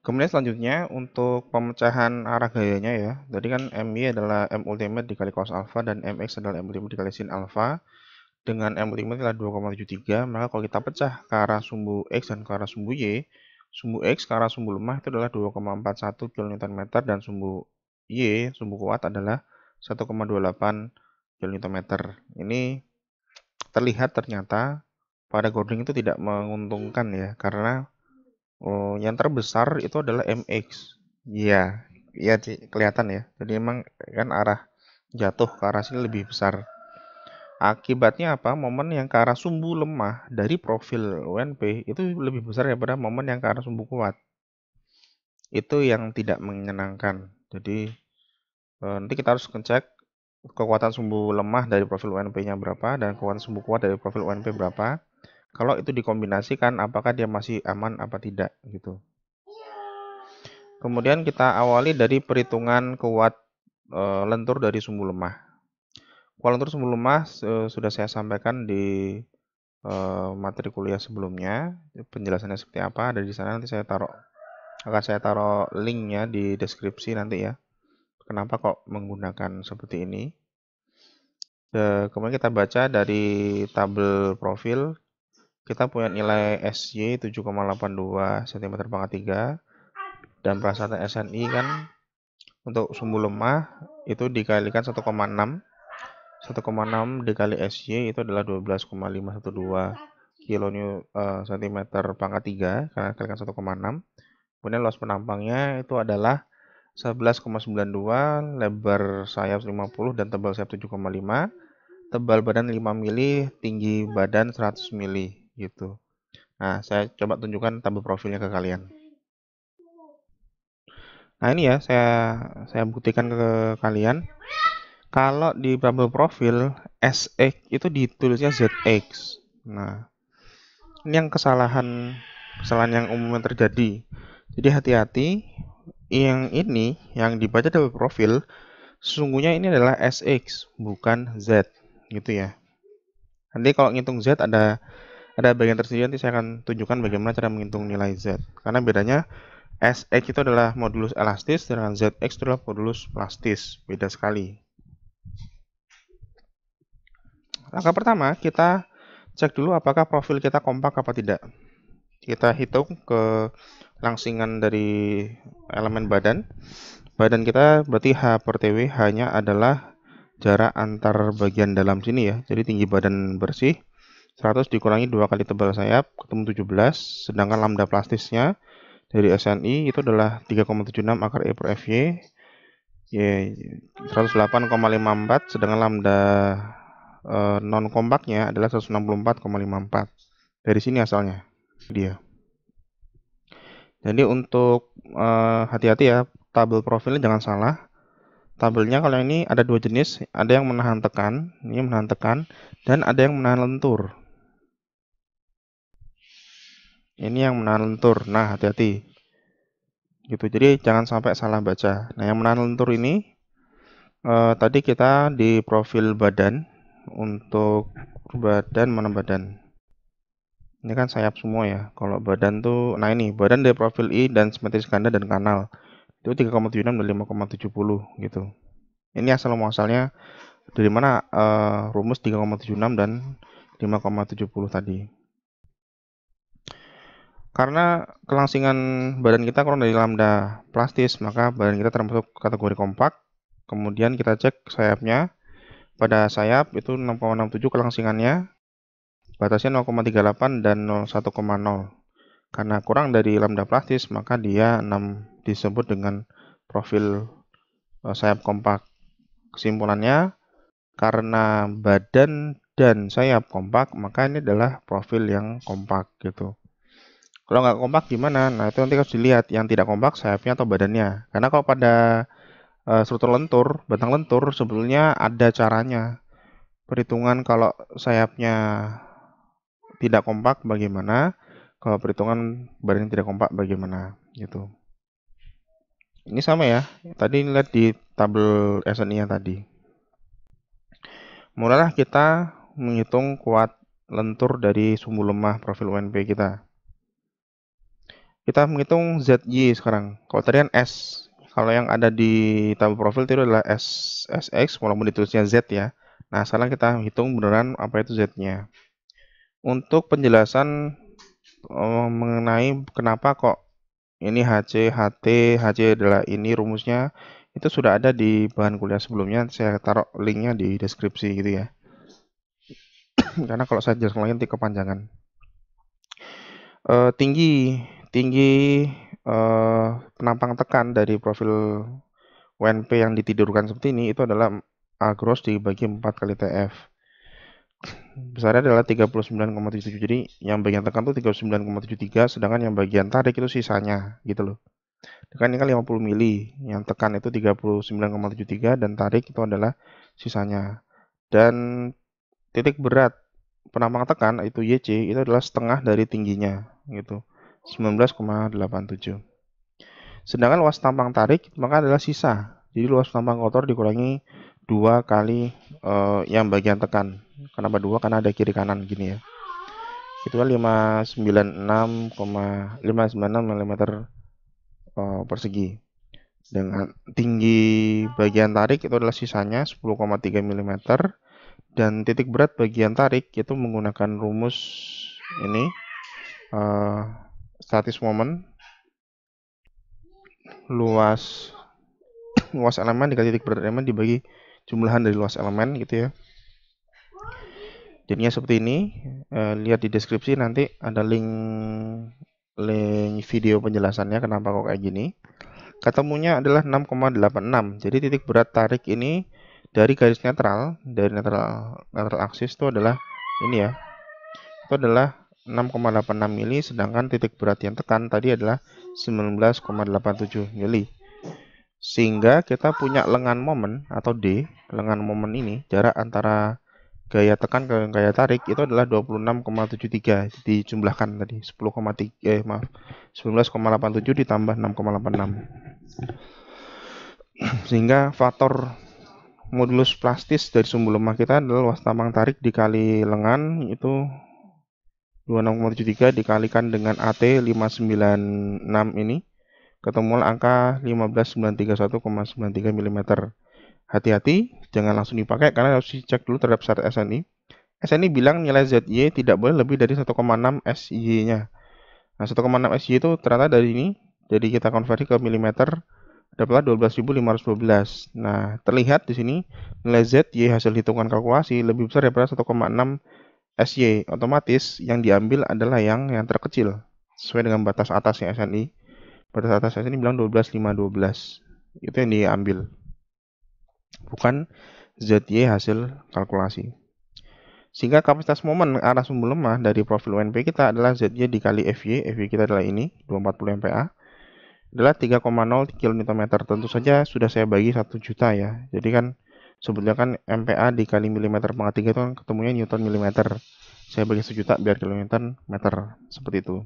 Kemudian selanjutnya untuk pemecahan arah gayanya ya. Tadi kan MY adalah M ultimate dikali cos alpha dan MX adalah M ultimate dikali sin alpha. Dengan M ultimate adalah 2,73, maka kalau kita pecah ke arah sumbu X dan ke arah sumbu Y, sumbu X ke arah sumbu lemah itu adalah 2,41 kN dan sumbu Y, sumbu kuat adalah 1,28 kN. Ini terlihat ternyata pada Gording itu tidak menguntungkan ya, karena yang terbesar itu adalah MX. Iya, iya kelihatan ya. Jadi emang kan arah jatuh ke arah sini lebih besar. Akibatnya apa? Momen yang ke arah sumbu lemah dari profil UNP itu lebih besar daripada momen yang ke arah sumbu kuat. Itu yang tidak menyenangkan. Jadi nanti kita harus ngecek kekuatan sumbu lemah dari profil UNP-nya berapa dan kekuatan sumbu kuat dari profil UNP berapa. Kalau itu dikombinasikan, apakah dia masih aman apa tidak gitu. Kemudian kita awali dari perhitungan kuat lentur dari sumbu lemah. Kuat lentur sumbu lemah sudah saya sampaikan di materi kuliah sebelumnya. Penjelasannya seperti apa ada di sana, nanti akan saya taruh linknya di deskripsi nanti ya. Kenapa kok menggunakan seperti ini? Kemudian kita baca dari tabel profil. Kita punya nilai SY 7,82 cm/3 dan prasata SNI kan untuk sumbu lemah itu dikalikan 1,6. 1,6 dikali SY itu adalah 12,512 cm/3 karena kalikan 1,6. Kemudian luas penampangnya itu adalah 11,92, lebar sayap 50 dan tebal sayap 7,5, tebal badan 5 mili, tinggi badan 100 mili gitu. Nah, saya coba tunjukkan tabel profilnya ke kalian. Nah, ini ya saya buktikan ke kalian. Kalau di tabel profil SX itu ditulisnya ZX. Nah, ini yang kesalahan yang umum yang terjadi. Jadi hati-hati, yang ini yang dibaca dari profil sesungguhnya ini adalah SX bukan Z gitu ya. Nanti kalau ngitung Z ada bagian tersendiri, nanti saya akan tunjukkan bagaimana cara menghitung nilai Z. Karena bedanya SX itu adalah modulus elastis, sedangkan ZX itu adalah modulus plastis. Beda sekali. Langkah pertama, kita cek dulu apakah profil kita kompak apa tidak. Kita hitung ke langsingan dari elemen badan. Badan kita berarti H per TW hanya adalah jarak antar bagian dalam sini ya. Jadi tinggi badan bersih 100 dikurangi 2 kali tebal sayap ketemu 17, sedangkan lambda plastisnya dari SNI itu adalah 3,76 akar E per FY, ya 108,54, sedangkan lambda non kompaknya adalah 164,54. Dari sini asalnya dia. Jadi untuk hati-hati ya, tabel profilnya jangan salah. Tabelnya kalau ini ada dua jenis, ada yang menahan tekan, ini menahan tekan, dan ada yang menahan lentur. Ini yang menahan lentur. Nah, hati-hati. Gitu. Jadi jangan sampai salah baca. Nah, yang menahan lentur ini tadi kita di profil badan. Untuk badan, mana badan? Ini kan sayap semua ya. Kalau badan tuh, nah ini badan dari profil I dan simetris ganda dan kanal itu 3,76 dan 5,70 gitu. Ini asal muasalnya dari mana rumus 3,76 dan 5,70 tadi. Karena kelangsingan badan kita kurang dari lambda plastis, maka badan kita termasuk kategori kompak. Kemudian kita cek sayapnya. Pada sayap itu 6,67 kelangsingannya. Batasnya 0,38 dan 1,0. Karena kurang dari lambda plastis, maka dia 6 disebut dengan profil sayap kompak. Kesimpulannya, karena badan dan sayap kompak, maka ini adalah profil yang kompak gitu. Kalau nggak kompak gimana? Nah, itu nanti harus dilihat yang tidak kompak sayapnya atau badannya. Karena kalau pada struktur lentur, batang lentur, sebetulnya ada caranya. Perhitungan kalau sayapnya tidak kompak bagaimana, kalau perhitungan badan tidak kompak bagaimana gitu. Ini sama ya, tadi lihat di tabel SNI-nya tadi. Mulailah kita menghitung kuat lentur dari sumbu lemah profil UNP kita. Kita menghitung ZY sekarang. Kalau tadi kan S. Kalau yang ada di tabel profil itu adalah SX, walaupun ditulisnya Z ya. Nah, sekarang kita hitung beneran apa itu Z-nya. Untuk penjelasan mengenai kenapa kok ini HC, HT, HC adalah ini rumusnya, itu sudah ada di bahan kuliah sebelumnya. Saya taruh linknya di deskripsi gitu ya. Karena kalau saya jelaskan lagi nanti kepanjangan. Tinggi penampang tekan dari profil WNP yang ditidurkan seperti ini itu adalah A gross dibagi 4 kali TF. Besarnya adalah 39,77. Jadi yang bagian tekan itu 39,73, sedangkan yang bagian tarik itu sisanya gitu loh. Tekan ini kan 50 mili, yang tekan itu 39,73 dan tarik itu adalah sisanya. Dan titik berat penampang tekan itu YC itu adalah setengah dari tingginya gitu. 19,87. Sedangkan luas tampang tarik maka adalah sisa. Jadi luas tampang kotor dikurangi 2 kali yang bagian tekan. Kenapa 2? Karena ada kiri kanan gini ya. Itu kan 596 mm persegi. Dengan tinggi bagian tarik itu adalah sisanya 10,3 mm. Dan titik berat bagian tarik itu menggunakan rumus ini statis moment, luas elemen dikali titik berat elemen dibagi jumlahan dari luas elemen gitu ya. Jadinya seperti ini. Lihat di deskripsi nanti ada link video penjelasannya kenapa kok kayak gini. Ketemunya adalah 6,86. Jadi titik berat tarik ini dari garis netral, dari netral aksis itu adalah ini ya. Itu adalah 6,86 mili, sedangkan titik berat yang tekan tadi adalah 19,87 mili. Sehingga kita punya lengan momen atau D, lengan momen ini, jarak antara gaya tekan ke gaya tarik itu adalah 26,73. Dijumlahkan tadi 19,87 ditambah 6,86. Sehingga faktor modulus plastis dari sumbu lemah kita adalah luas tampang tarik dikali lengan itu 26,73 dikalikan dengan AT 596 ini, ketemu angka 15.931,93 mm. Hati-hati, jangan langsung dipakai karena harus dicek dulu terhadap syarat SNI. SNI bilang nilai ZY tidak boleh lebih dari 1,6 SY-nya. Nah, 1,6 SY itu ternyata dari ini, jadi kita konversi ke milimeter, dapatlah 12.512. Nah, terlihat di sini nilai ZY hasil hitungan kalkulasi lebih besar daripada 1,6 SY. Otomatis yang diambil adalah yang terkecil sesuai dengan batas atasnya SNI. Batas atas SNI bilang 12.512. Itu yang diambil, bukan ZY hasil kalkulasi. Sehingga kapasitas momen arah sumbu lemah dari profil WNP kita adalah ZY dikali FY. FY kita adalah ini 240 MPa adalah 3,0 kN. Tentu saja sudah saya bagi 1 juta ya. Jadi kan sebetulnya kan MPa dikali milimeter pangkat 3 itu kan ketemunya Newton milimeter. Saya bagi 1 juta biar kilometer meter, seperti itu.